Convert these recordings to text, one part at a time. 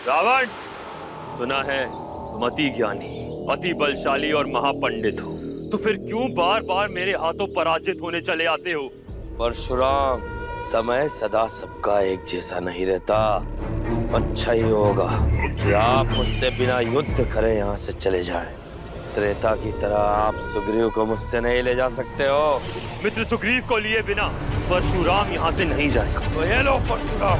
रावण, सुना है तुम अति ज्ञानी, अति बलशाली और महापंडित हो, तो फिर क्यों बार बार मेरे हाथों पराजित होने चले आते हो? परशुराम, समय सदा सबका एक जैसा नहीं रहता। अच्छा ही होगा कि आप मुझसे बिना युद्ध करे यहाँ से चले जाएं। त्रेता की तरह आप सुग्रीव को मुझसे नहीं ले जा सकते हो। मित्र सुग्रीव को लिए बिना परशुराम यहाँ से नहीं जाएगा। तो ये लो परशुराम।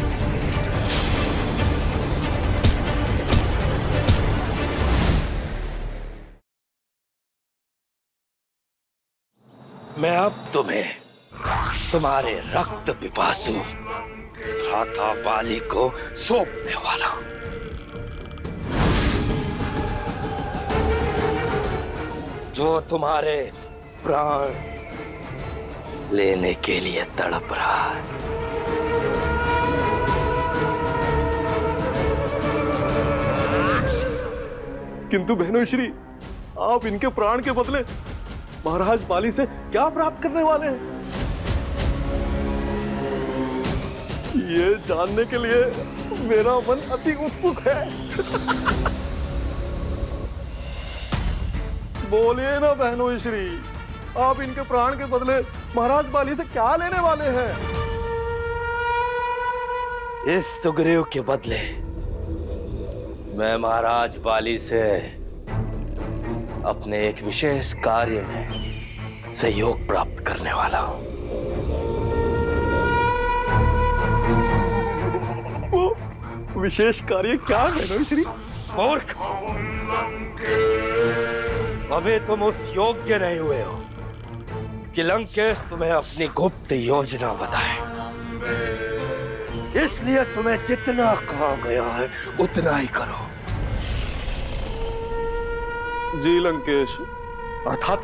मैं अब तुम्हें तुम्हारे रक्त पिपासु भ्राता बाली को सौंपने वाला हूं। जो तुम्हारे प्राण लेने के लिए तड़प रहा है। किंतु बहनों श्री, आप इनके प्राण के बदले महाराज बाली से क्या प्राप्त करने वाले हैं? ये जानने के लिए मेरा मन अति उत्सुक है। बोलिए ना बहनों श्री, आप इनके प्राण के बदले महाराज बाली से क्या लेने वाले हैं? इस सुग्रीव के बदले मैं महाराज बाली से अपने एक विशेष कार्य में सहयोग प्राप्त करने वाला हूं। वो विशेष कार्य क्या है श्री? मूर्ख, अभी तुम उस योग्य नहीं हुए हो कि लंकेश तुम्हें अपनी गुप्त योजना बताए। इसलिए तुम्हें जितना कहा गया है उतना ही करो। जी लंकेश, अर्थात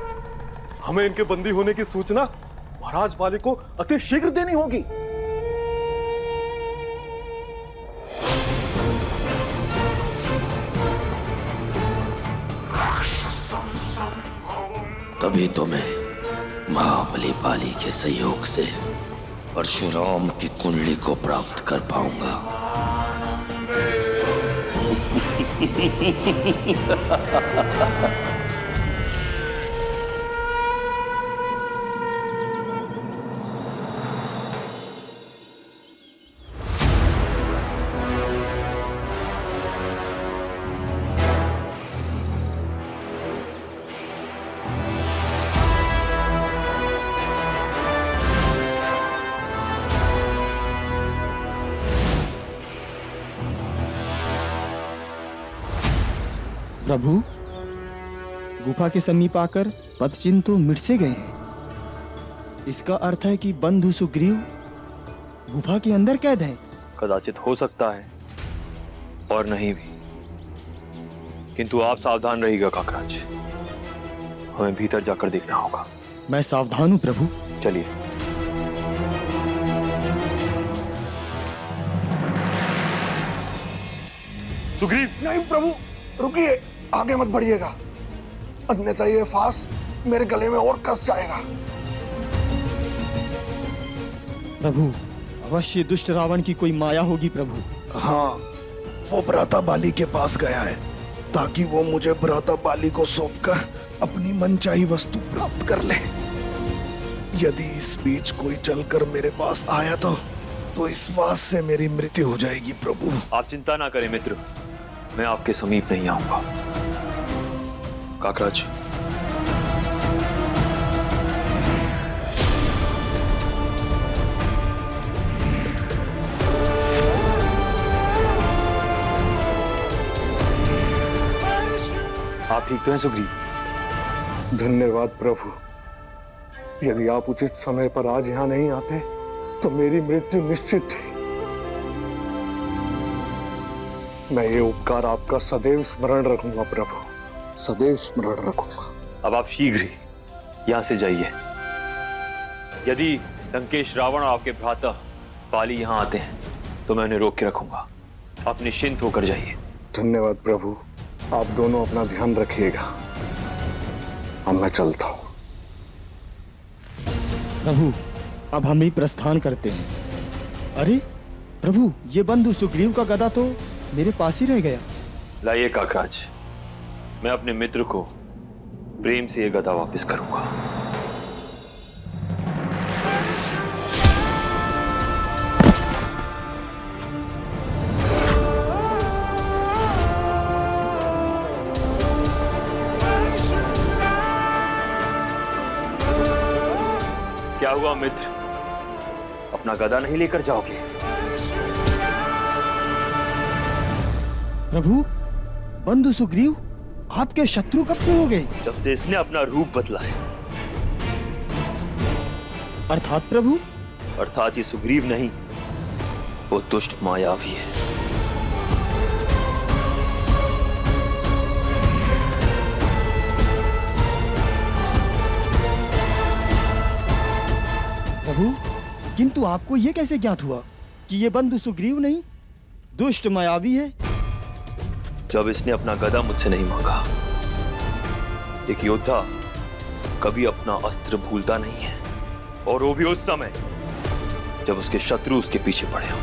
हमें इनके बंदी होने की सूचना महाराज बाली को अति शीघ्र देनी होगी। तभी तुम्हें महाबली बाली के सहयोग से परशुराम की कुंडली को प्राप्त कर पाऊंगा। प्रभु, गुफा के समीप आकर पदचिन्ह तो मिट से गए हैं। इसका अर्थ है कि बंधु सुग्रीव गुफा के अंदर कैद है। कदाचित हो सकता है और नहीं भी, किंतु आप सावधान रहिएगा काकराज। हमें भीतर जाकर देखना होगा। मैं सावधान हूं प्रभु। चलिए। सुग्रीव, नहीं प्रभु, रुकिए, आगे मत बढ़िएगा, अन्यथा ये फांस मेरे गले में और कस जाएगा। प्रभु, अवश्य दुष्ट रावण की कोई माया होगी प्रभु। हाँ, वो भ्राता बाली के पास गया है ताकि वो मुझे भ्राता बाली को सौंपकर अपनी मनचाही वस्तु प्राप्त कर ले। यदि इस बीच कोई चलकर मेरे पास आया तो इस फांस से मेरी मृत्यु हो जाएगी प्रभु। आप चिंता ना करें मित्र, मैं आपके समीप नहीं आऊंगा। काकराज, आप ठीक तो हैं सुग्रीव? धन्यवाद प्रभु। यदि आप उचित समय पर आज यहाँ नहीं आते तो मेरी मृत्यु निश्चित थी। मैं ये उपकार आपका सदैव स्मरण रखूंगा प्रभु, सदैव स्मरण रखूंगा। अब आप शीघ्र ही यहां से जाइए। यदि लंकेश रावण और आपके भ्राता बाली यहां आते हैं तो मैं उन्हें रोक के रखूंगा। आप निश्चिंत होकर जाइए। धन्यवाद प्रभु, आप दोनों अपना ध्यान रखिएगा। अब मैं चलता हूं। प्रभु, अब हम ही प्रस्थान करते हैं। अरे प्रभु, ये बंधु सुग्रीव का गदा तो मेरे पास ही रह गया। लाइए काकराज, मैं अपने मित्र को प्रेम से ये गदा वापस करूंगा। क्या हुआ मित्र, अपना गदा नहीं लेकर जाओगे? प्रभु, बंधु सुग्रीव आपके शत्रु कब से हो गए? जब से इसने अपना रूप बदला है। अर्थात प्रभु? अर्थात ये सुग्रीव नहीं, वो दुष्ट मायावी है। प्रभु, किंतु आपको यह कैसे ज्ञात हुआ कि ये बंधु सुग्रीव नहीं, दुष्ट मायावी है? जब इसने अपना गदा मुझसे नहीं मांगा। एक योद्धा कभी अपना अस्त्र भूलता नहीं है, और वो भी उस समय जब उसके शत्रु उसके पीछे पड़े हों।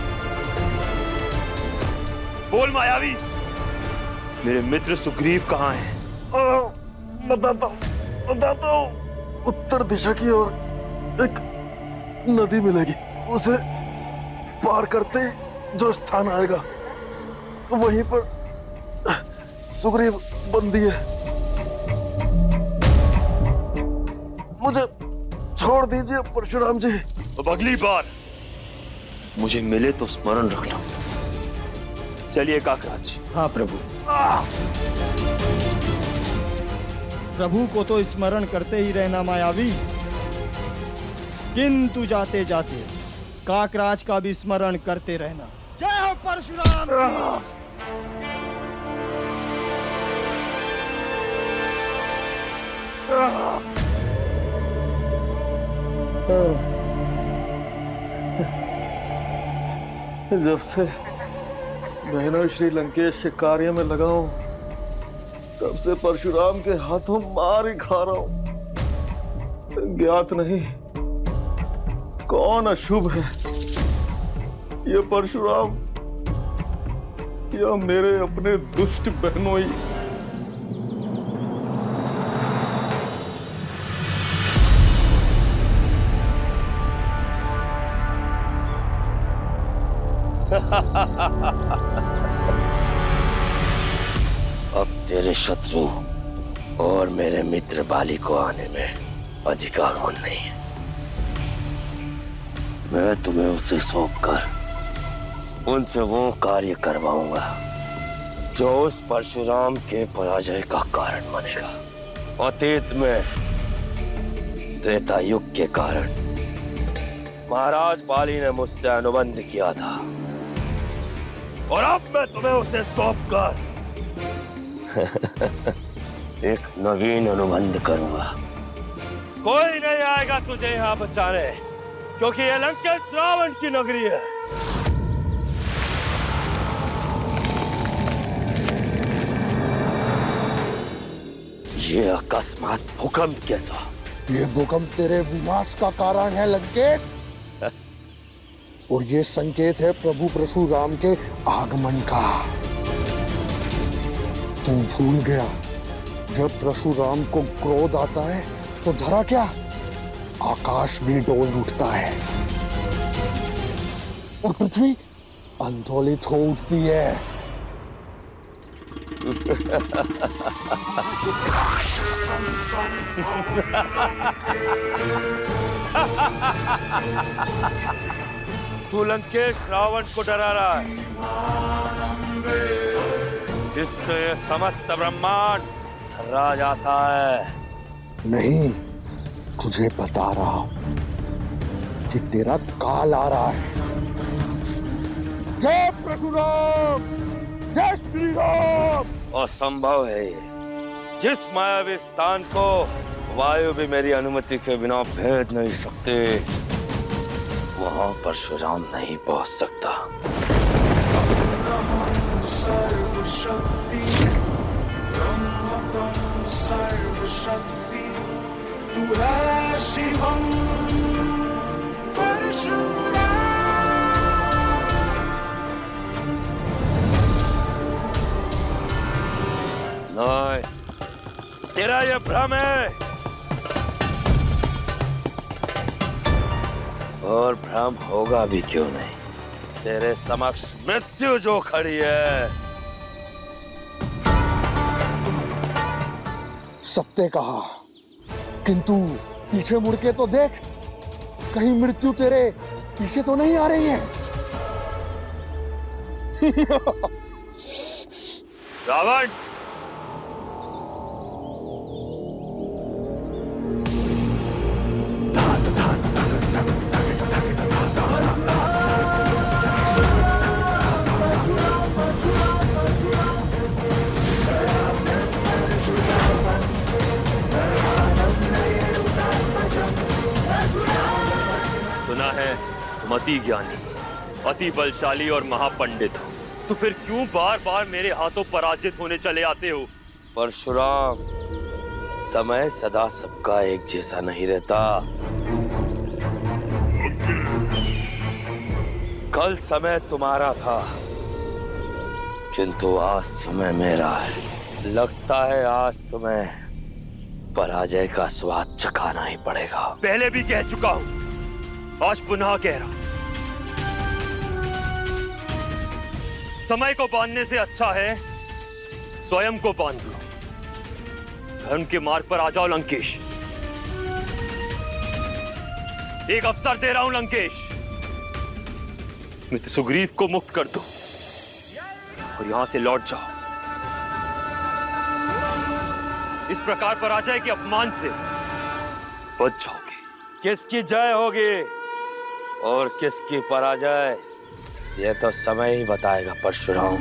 बोल मायावी, मेरे मित्र सुग्रीव कहाँ हैं? बताता हूँ। उत्तर दिशा की ओर एक नदी मिलेगी, उसे पार करते ही जो स्थान आएगा वहीं पर सुग्रीव बंदी है। मुझे छोड़ दीजिए परशुराम जी। अब अगली बार मुझे मिले तो स्मरण रखना। चलिए काकराज। हाँ प्रभु। प्रभु को तो स्मरण करते ही रहना मायावी, किंतु जाते जाते काकराज का भी स्मरण करते रहना। जय हो परशुराम की। जब से मैं श्री लंकेश के कार्य में लगा हूं, तब से परशुराम के हाथों मार ही खा रहा हूं। ज्ञात नहीं कौन अशुभ है, ये परशुराम या मेरे अपने दुष्ट बहनों ही। अब तेरे शत्रु और मेरे मित्र बाली को आने में अधिकार नहीं है। मैं तुम्हें उसे सौंपकर उनसे वो कार्य करवाऊंगा जो उस परशुराम के पराजय का कारण बनेगा। अतीत में त्रेता युग के कारण महाराज बाली ने मुझसे अनुबंध किया था, और अब मैं तुम्हें उसे सौंपकर एक नवीन अनुबंध करूंगा। कोई नहीं आएगा तुझे यहाँ बचाने, क्योंकि ये लंकेश रावण की नगरी है। ये अकस्मात भूकंप कैसा? ये भूकंप तेरे विनाश का कारण है लंकेश, और ये संकेत है प्रभु परशुराम के आगमन का। तू भूल गया, जब परशुराम को क्रोध आता है तो धरा क्या, आकाश भी डोल उठता है और पृथ्वी आंदोलित हो उठती है। तू लंकेश रावण को डरा रहा है, जिससे समस्त ब्रह्मांड थर्रा जाता है। नहीं, तुझे बता रहा हूं कि तेरा काल आ रहा है। जय परशुराम, जय श्री राम। असंभव है ये। जिस मायावी स्थान को वायु भी मेरी अनुमति के बिना भेद नहीं सकते, वहां परशुराम नहीं पहुंच सकता। सर्वशक्ति ब्रह्म सर्वशक्ति, तू है शिवम परशुराम। नहीं, तेरा ये भ्रम है, और भ्रम होगा भी क्यों नहीं। तेरे समक्ष मृत्यु जो खड़ी है। सत्य कहा, किंतु पीछे मुड़ के तो देख, कहीं मृत्यु तेरे पीछे तो नहीं आ रही है। रावण, सुना है तुम अति ज्ञानी, अति बलशाली और महापंडित हो, तो फिर क्यों बार बार मेरे हाथों पराजित होने चले आते हो? परशुराम, समय सदा सबका एक जैसा नहीं रहता। कल समय तुम्हारा था, किंतु आज समय मेरा है। लगता है आज तुम्हें पराजय का स्वाद चखाना ही पड़ेगा। पहले भी कह चुका हूं, आज पुनः कह रहा हूं, समय को बांधने से अच्छा है स्वयं को बांध लो। धर्म के मार्ग पर आ जाओ लंकेश। एक अवसर दे रहा हूं लंकेश, मित्र सुग्रीव को मुक्त कर दो और यहां से लौट जाओ। इस प्रकार पराजय के अपमान से बच जाओगे। किसकी जय होगी और किसकी पराजय, यह तो समय ही बताएगा परशुराम।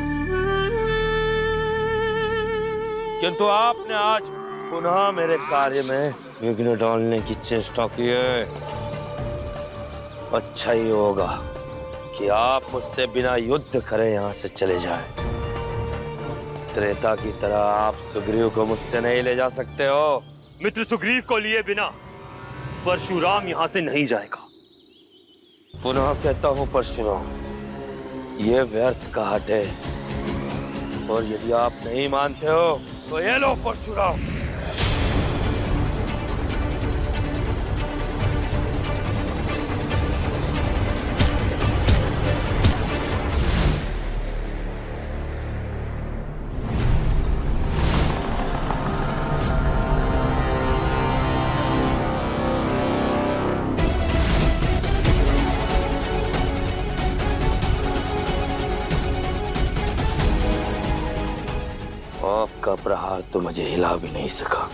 किंतु आपने आज पुनः मेरे कार्य में विघ्न डालने की चेष्टा की है। अच्छा ही होगा कि आप मुझसे बिना युद्ध करे यहां से चले जाएं। त्रेता की तरह आप सुग्रीव को मुझसे नहीं ले जा सकते हो। मित्र सुग्रीव को लिए बिना परशुराम यहां से नहीं जाएगा। पुनः कहता हूं परशुराम, ये व्यर्थ का हट है, और यदि आप नहीं मानते हो तो ये लो परशुराम। आपका प्रहार तो मुझे हिला भी नहीं सका,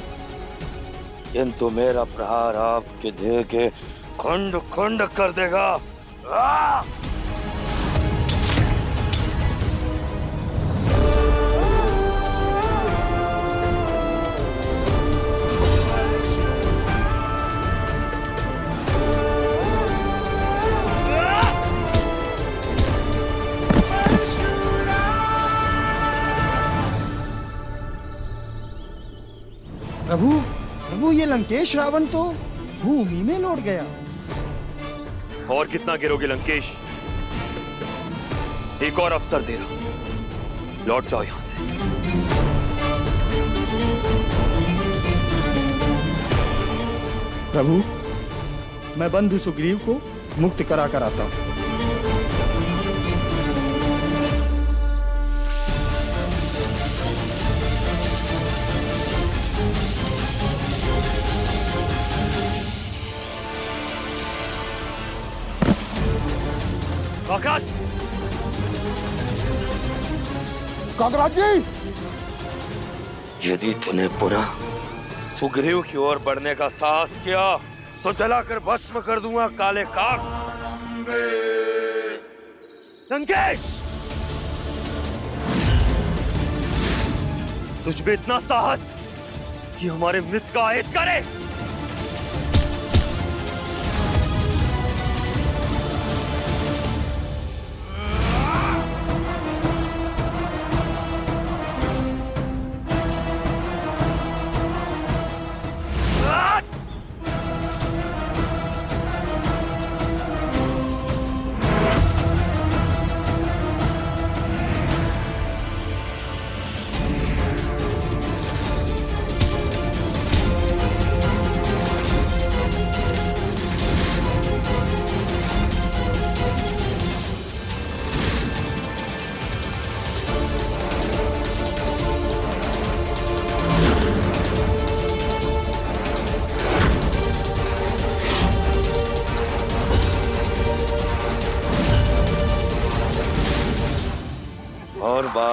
किंतु मेरा प्रहार आपके देह के खंड खंड कर देगा। प्रभु, प्रभु, ये लंकेश रावण तो भूमि में लौट गया। और कितना गिरोगे लंकेश? एक और अवसर दे रहा हूं, लौट जाओ यहां से। प्रभु, मैं बंधु सुग्रीव को मुक्त करा कर आता हूं। काकराज! काकराज जी! यदि तूने पुनः सुग्रीव की ओर बढ़ने का साहस किया तो जलाकर भस्म कर दूंगा काले काक। लंकेश! तुझ में इतना साहस कि हमारे मृत का आयत करे?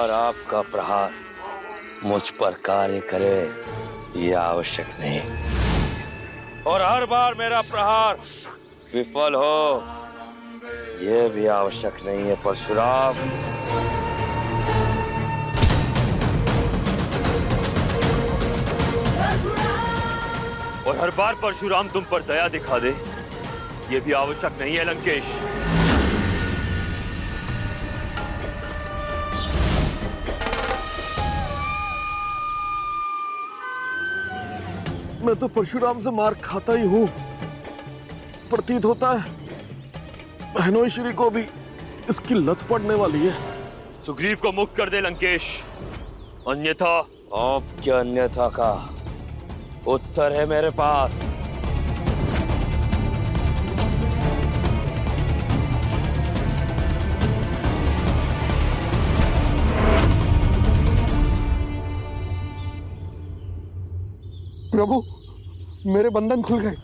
और आपका प्रहार मुझ पर कार्य करे ये आवश्यक नहीं, और हर बार मेरा प्रहार विफल हो ये भी आवश्यक नहीं है परशुराम। और हर बार परशुराम तुम पर दया दिखा दे ये भी आवश्यक नहीं है लंकेश। मैं तो परशुराम से मार खाता ही हूँ। प्रतीत होता है बहनोई को भी इसकी लत पड़ने वाली है। सुग्रीव को मुक्त कर दे लंकेश, अन्यथा आपके अन्यथा का उत्तर है मेरे पास। प्रभु, मेरे बंधन खुल गए।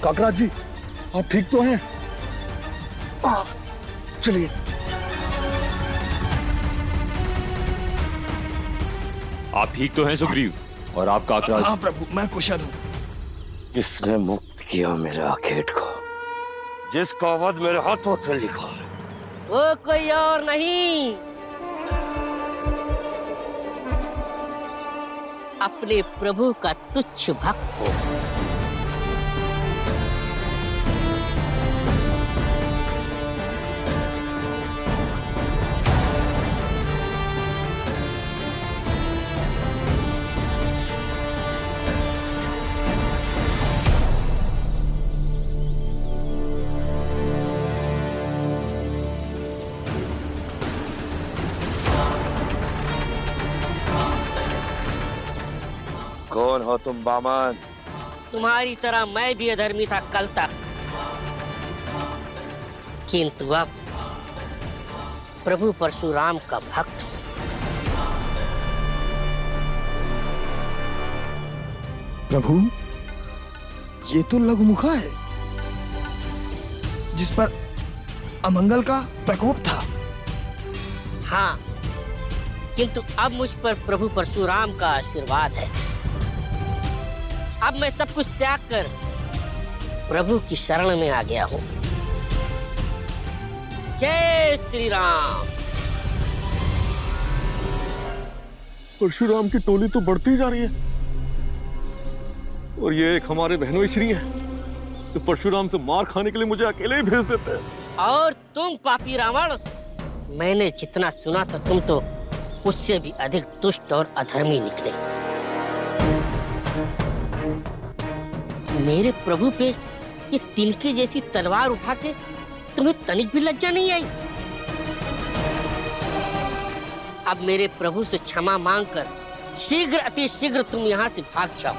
काकराज जी, आप ठीक तो हैं? चलिए। आप ठीक तो हैं सुग्रीव? और आप काकराज? हाँ प्रभु, मैं कुशल हूँ। किसने मुक्त किया मेरे आखेट को, जिसका वध मेरे हाथों से लिखा है? वो कोई और नहीं, अपने प्रभु का तुच्छ भक्त हो। कौन हो तुम बामन? तुम्हारी तरह मैं भी अधर्मी था कल तक, किंतु अब प्रभु परशुराम का भक्त हूं। प्रभु, ये तो लघुमुखा है जिस पर अमंगल का प्रकोप था। हाँ, किंतु अब मुझ पर प्रभु परशुराम का आशीर्वाद है। अब मैं सब कुछ त्याग कर प्रभु की शरण में आ गया हूँ। जय श्री राम। परशुराम की टोली तो बढ़ती जा रही है, और ये एक हमारे बहनोई श्री है तो परशुराम से मार खाने के लिए मुझे अकेले ही भेज देते हैं। और तुम पापी रावण, मैंने जितना सुना था तुम तो उससे भी अधिक दुष्ट और अधर्मी निकले। मेरे प्रभु पे ये तिनके जैसी तलवार उठा के तुम्हें तनिक भी लज्जा नहीं आई? अब मेरे प्रभु से क्षमा मांगकर शीघ्र अति शीघ्र तुम यहाँ से भाग जाओ,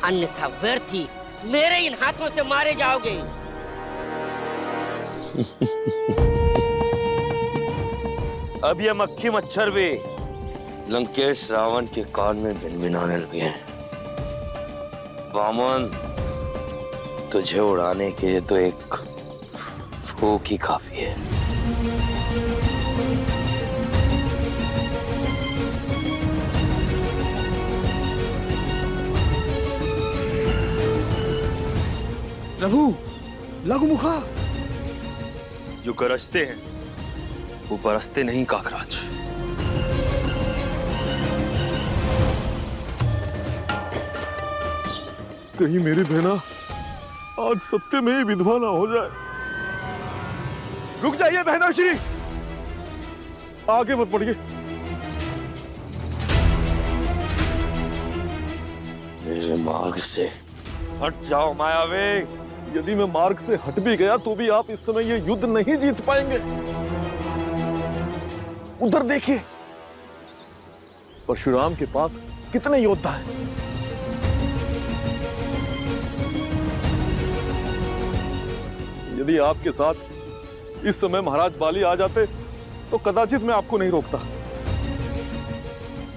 अन्यथा व्यर्थ ही मेरे इन हाथों से मारे जाओगे। अब ये मक्खी मच्छर भी लंकेश रावण के कान में भिनभिनाने लगे हैं। वामन, तुझे उड़ाने के लिए तो एक फूंक ही काफी है। प्रभु, लघुमुखा। जो गरजते हैं वो बरसते नहीं काकराज। कहीं मेरी बहना आज सत्य में ही विधवा ना हो जाए। रुक जाइए बहना श्री, आगे मत बढ़िए। मेरे मार्ग से हट जाओ मायावी। यदि मैं मार्ग से हट भी गया तो भी आप इस समय ये युद्ध नहीं जीत पाएंगे। उधर देखिए, परशुराम के पास कितने योद्धा हैं। यदि आपके साथ इस समय महाराज बाली आ जाते तो कदाचित मैं आपको नहीं रोकता।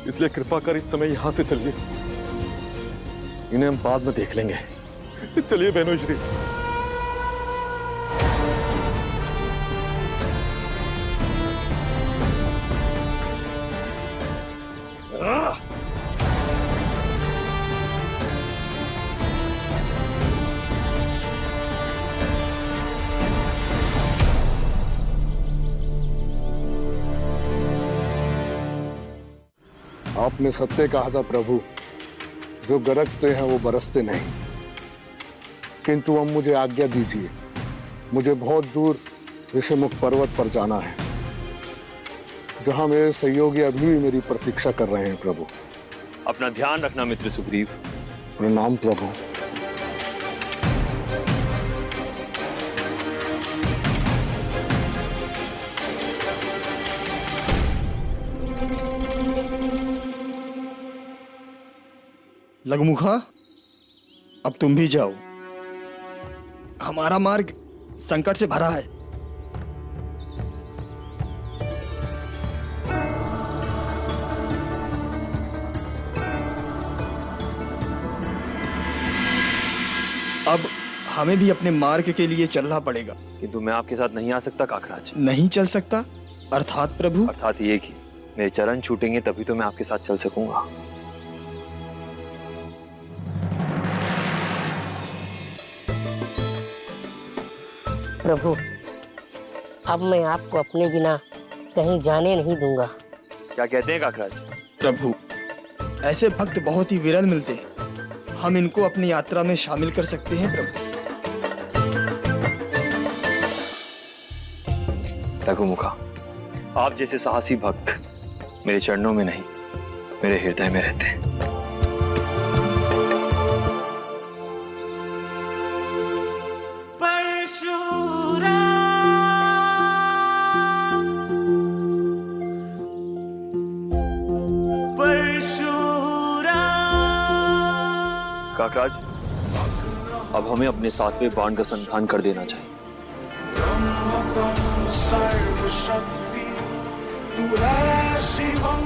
इसलिए कृपा कर इस समय यहां से चलिए, इन्हें हम बाद में देख लेंगे। चलिए बहनों श्री। आपने सत्य कहा था प्रभु, जो गरजते हैं वो बरसते नहीं। किंतु अब मुझे आज्ञा दीजिए, मुझे बहुत दूर ऋषिमुख पर्वत पर जाना है, जहां मेरे सहयोगी अभी भी मेरी प्रतीक्षा कर रहे हैं प्रभु। अपना ध्यान रखना मित्र सुग्रीव। प्रणाम प्रभु। लघुमुखा, अब तुम भी जाओ। हमारा मार्ग संकट से भरा है। अब हमें भी अपने मार्ग के लिए चलना पड़ेगा। किंतु मैं आपके साथ नहीं आ सकता काकराज। नहीं चल सकता अर्थात प्रभु? अर्थात ये कि मेरे चरण छूटेंगे तभी तो मैं आपके साथ चल सकूंगा। प्रभु, अब मैं आपको अपने बिना कहीं जाने नहीं दूंगा। क्या कहते हैं काकराज? प्रभु, ऐसे भक्त बहुत ही विरल मिलते हैं। हम इनको अपनी यात्रा में शामिल कर सकते हैं प्रभु। लघुमुखा, आप जैसे साहसी भक्त मेरे चरणों में नहीं, मेरे हृदय में रहते हैं। काकराज, अब हमें अपने सातवें बाण का संधान कर देना चाहिए। सर्वशक्ति तू है शिवम